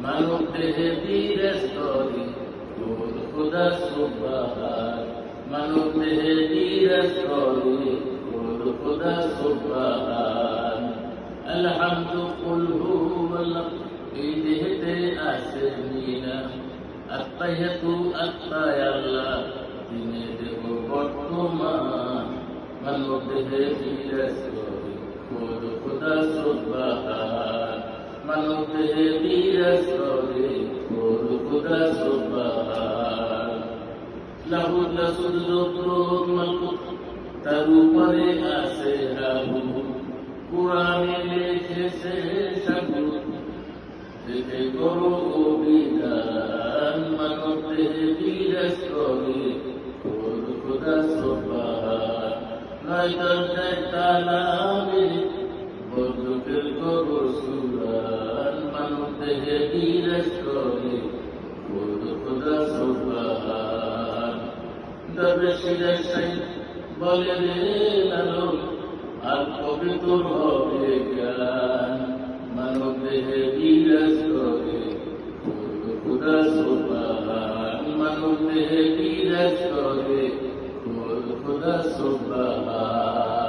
মানব দেহে বীরের স্তরে খোদ খুদা সুবহান, মানব দেহে বীরের স্তরে খোদ খুদা সুবহান। আলহামদু কুল হুয়াল্লাহ, এই দেহেতে আছে মিনা, আত্মায়াতু আত্মায়াল্লাহ, দিনে দেহ বর্তমান। মানব দেহে বীরের স্তরে খোদ খুদা সুবহান, মানব দেহে বীরের স্তরে খোদ খুদা সুবহান। লাহুল সুজুদুল মালকুত, তার উপরে আছে হাবু, কুরআনে লিখেছে সাবু, দেখে করো অভিধান। মানব দেহে বীরের স্তরে খোদ খুদা সুবহান, নয় দরজায় তালা মেরে বন্দুকের করো সুরান। মানব দেহে বীরের স্তরে খোদ খুদা সুবহান। দরবেশিরা সাই বলে রে লালন, আর কবে তোর হবে জ্ঞান। মানব দেহে বীরের স্তরে খোদ খুদা সুবহান, মানব দেহে বীরের স্তরে খোদ খুদা সুবহান।